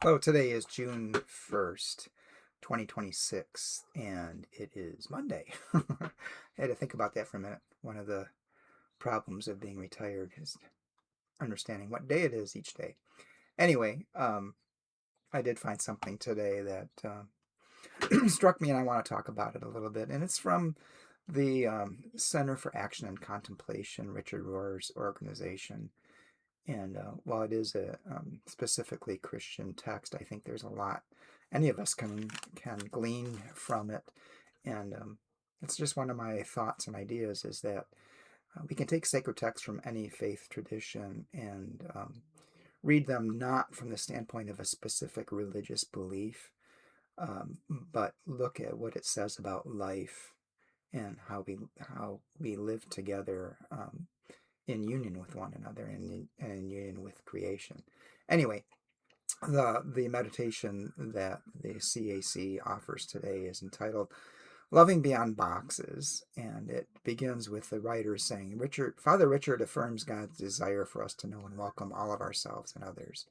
Oh, today is June 1st, 2026, and it is Monday. I had to think about that for a minute. One of the problems of being retired is understanding what day it is each day. Anyway, I did find something today that struck me, and I want to talk about it a little bit. And it's from the Center for Action and Contemplation, Richard Rohr's organization. And while it is a specifically Christian text, I think there's a lot any of us can glean from it. And it's just one of my thoughts and ideas is that we can take sacred texts from any faith tradition and read them not from the standpoint of a specific religious belief, but look at what it says about life and how we live together in union with one another and in union with creation. Anyway, the meditation that the CAC offers today is entitled Loving Beyond Boxes, and it begins with the writer saying, Father Richard affirms God's desire for us to know and welcome all of ourselves and others.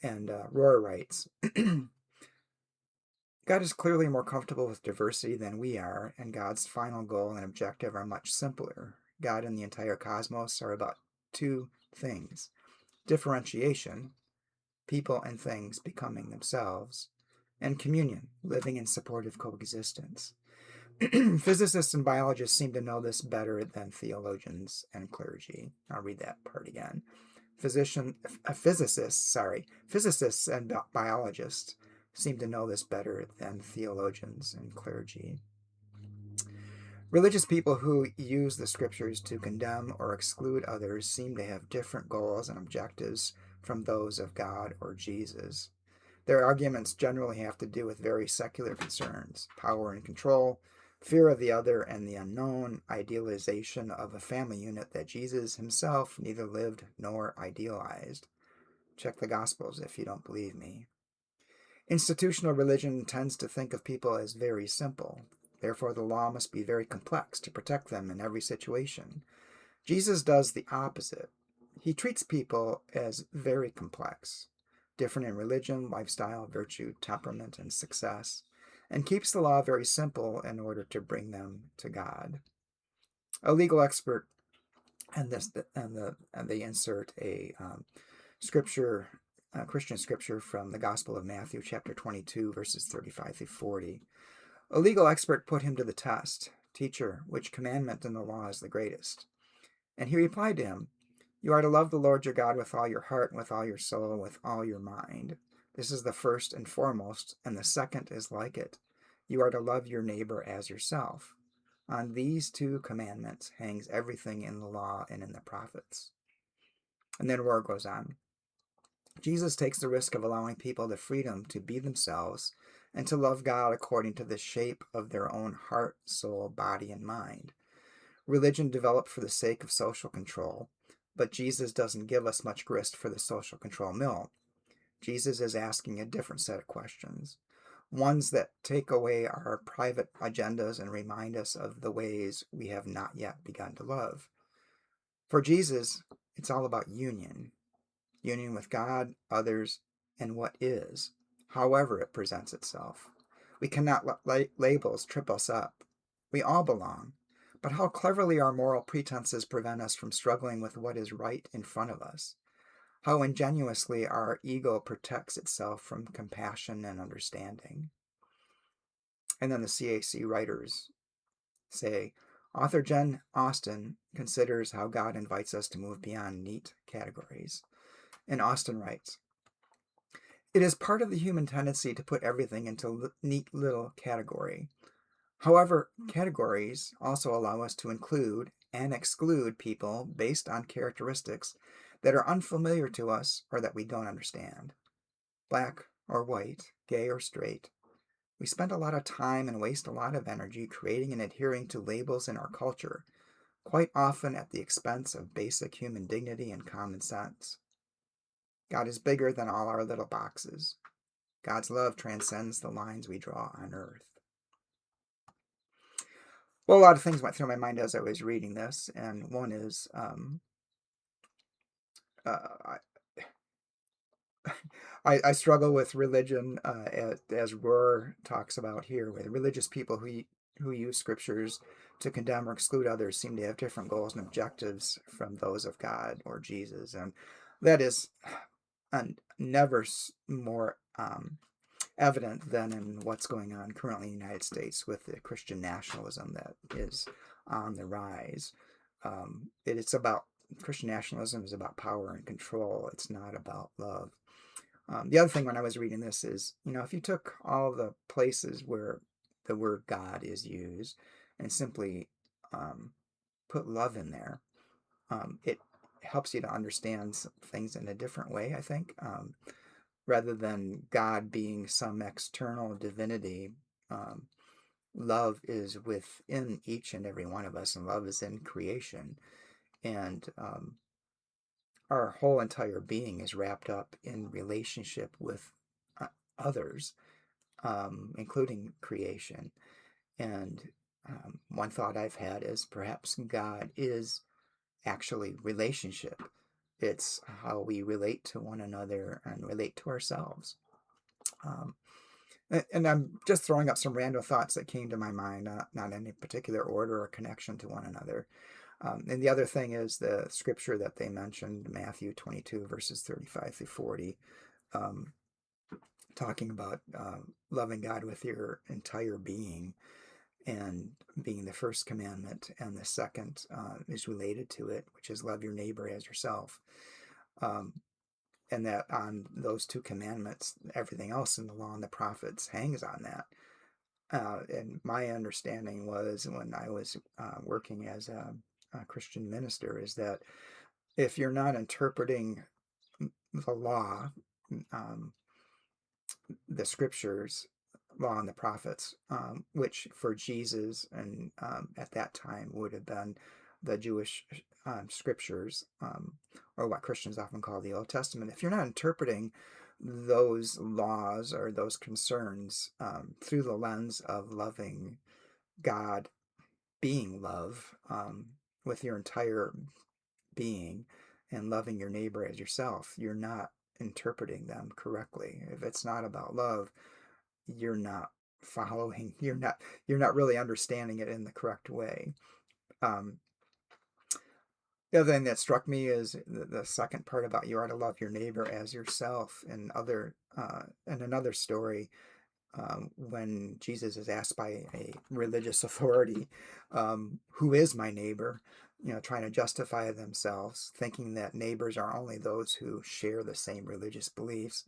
And Rohr writes, God is clearly more comfortable with diversity than we are, and God's final goal and objective are much simpler. God and the entire cosmos are about two things: differentiation, people and things becoming themselves, and communion, living in supportive coexistence. Physicists and biologists seem to know this better than theologians and clergy. I'll read that part again. Physicists and biologists seem to know this better than theologians and clergy. Religious people who use the scriptures to condemn or exclude others seem to have different goals and objectives from those of God or Jesus. Their arguments generally have to do with very secular concerns: power and control, fear of the other and the unknown, idealization of a family unit that Jesus himself neither lived nor idealized. Check the Gospels if you don't believe me. Institutional religion tends to think of people as very simple. Therefore, the law must be very complex to protect them in every situation. Jesus does the opposite. He treats people as very complex, different in religion, lifestyle, virtue, temperament, and success, and keeps the law very simple in order to bring them to God. A legal expert, and they insert a scripture, Christian scripture from the Gospel of Matthew, chapter 22, verses 35 through 40. A legal expert put him to the test. Teacher, which commandment in the law is the greatest? And he replied to him, You are to love the Lord your God with all your heart, and with all your soul, and with all your mind. This is the first and foremost, and the second is like it. You are to love your neighbor as yourself. On these two commandments hangs everything in the law and in the prophets. And then Rohr goes on. Jesus takes the risk of allowing people the freedom to be themselves and to love God according to the shape of their own heart, soul, body, and mind. Religion developed for the sake of social control, but Jesus doesn't give us much grist for the social control mill. Jesus is asking a different set of questions, ones that take away our private agendas and remind us of the ways we have not yet begun to love. For Jesus, it's all about union with God, others, and what is, however it presents itself. We cannot let labels trip us up. We all belong. But how cleverly our moral pretenses prevent us from struggling with what is right in front of us. How ingenuously our ego protects itself from compassion and understanding. And then the CAC writers say, Author Jen Austen considers how God invites us to move beyond neat categories. And Austen writes, It is part of the human tendency to put everything into neat little category. However, categories also allow us to include and exclude people based on characteristics that are unfamiliar to us or that we don't understand. Black or white, gay or straight. We spend a lot of time and waste a lot of energy creating and adhering to labels in our culture, quite often at the expense of basic human dignity and common sense. God is bigger than all our little boxes. God's love transcends the lines we draw on earth. Well, a lot of things went through my mind as I was reading this, and one is uh, I struggle with religion, as Rohr talks about here, with religious people who use scriptures to condemn or exclude others seem to have different goals and objectives from those of God or Jesus, and that is never more evident than in what's going on currently in the United States with the Christian nationalism that is on the rise. It's about Christian nationalism is about power and control. It's not about love. The other thing when I was reading this is, if you took all the places where the word God is used and simply um, put love in there, it helps you to understand things in a different way, I think. Rather than God being some external divinity, um, love is within each and every one of us, and love is in creation. And our whole entire being is wrapped up in relationship with others, including creation. And one thought I've had is perhaps God is actually relationship. It's how we relate to one another and relate to ourselves. Um, and I'm just throwing up some random thoughts that came to my mind, not any particular order or connection to one another. And the other thing is the scripture that they mentioned, Matthew 22, verses 35 through 40, um, talking about loving God with your entire being and being the first commandment. And the second is related to it, which is love your neighbor as yourself. Um, and that on those two commandments, everything else in the law and the prophets hangs on that. And my understanding was when I was working as a Christian minister is that if you're not interpreting the law, um, the scriptures, law and the prophets, which for Jesus and at that time would have been the Jewish scriptures, or what Christians often call the Old Testament. If you're not interpreting those laws or those concerns through the lens of loving God, being love with your entire being, and loving your neighbor as yourself, you're not interpreting them correctly. If it's not about love, you're not following, you're not really understanding it in the correct way. um the other thing that struck me is the second part about you are to love your neighbor as yourself. And other in another story, when Jesus is asked by a religious authority, who is my neighbor, trying to justify themselves, thinking that neighbors are only those who share the same religious beliefs.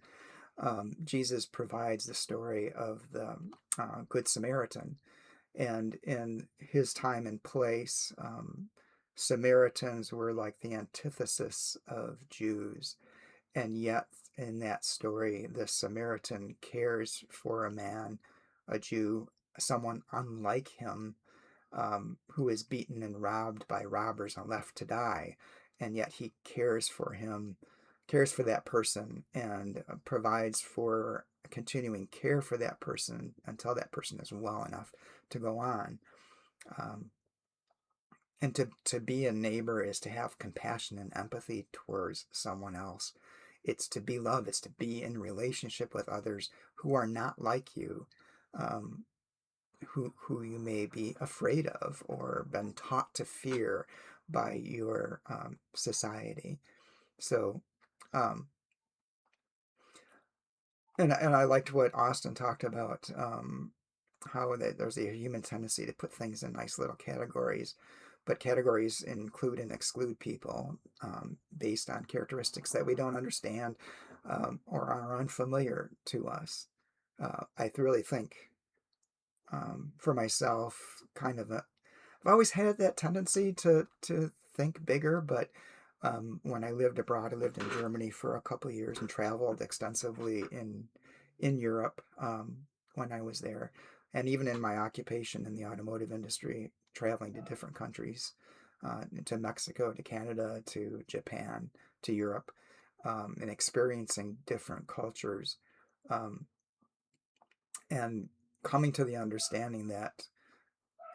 Jesus provides the story of the Good Samaritan. And in his time and place, Samaritans were like the antithesis of Jews. And yet, in that story, the Samaritan cares for a man, a Jew, someone unlike him, who is beaten and robbed by robbers and left to die. And yet he cares for him, cares for that person, and provides for continuing care for that person until that person is well enough to go on. Um, and to be a neighbor is to have compassion and empathy towards someone else. It's to be love. It's to be in relationship with others who are not like you, um, who you may be afraid of or been taught to fear by your society. So, um, and I liked what Austin talked about, how there's a human tendency to put things in nice little categories, but categories include and exclude people based on characteristics that we don't understand or are unfamiliar to us. I really think, for myself, I've always had that tendency to think bigger, but when I lived abroad, I lived in Germany for a couple of years and traveled extensively in Europe when I was there, and even in my occupation in the automotive industry, traveling to different countries, to Mexico, to Canada, to Japan, to Europe, and experiencing different cultures, um, and coming to the understanding that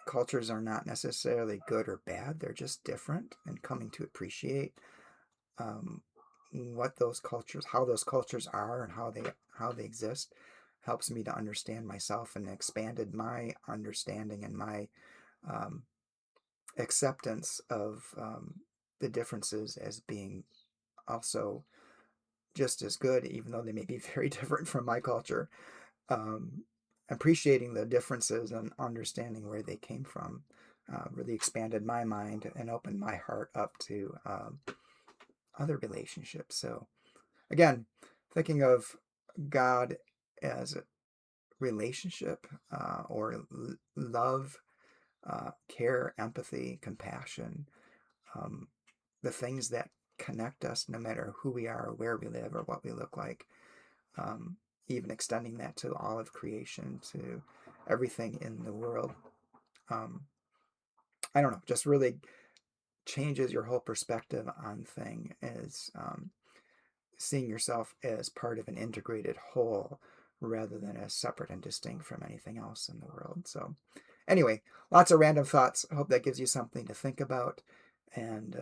cultures are not necessarily good or bad, they're just different, and coming to appreciate um, what those cultures, how those cultures are, and how they exist, helps me to understand myself, and expanded my understanding and my um, acceptance of the differences as being also just as good, even though they may be very different from my culture. Um, Appreciating the differences and understanding where they came from really expanded my mind and opened my heart up to other relationships. So, again, thinking of God as a relationship or love, care, empathy, compassion, um, the things that connect us no matter who we are, or where we live, or what we look like, um, even extending that to all of creation, to everything in the world. Um, I don't know, just really changes your whole perspective on thing as seeing yourself as part of an integrated whole rather than as separate and distinct from anything else in the world. So, anyway, lots of random thoughts. I hope that gives you something to think about and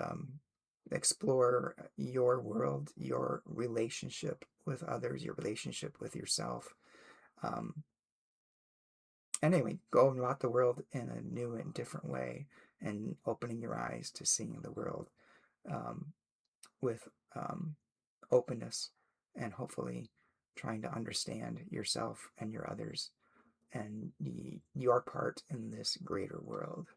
explore your world, your relationship with others, your relationship with yourself. Um, anyway, go about the world in a new and different way and opening your eyes to seeing the world um, with openness and hopefully trying to understand yourself and your others and your part in this greater world.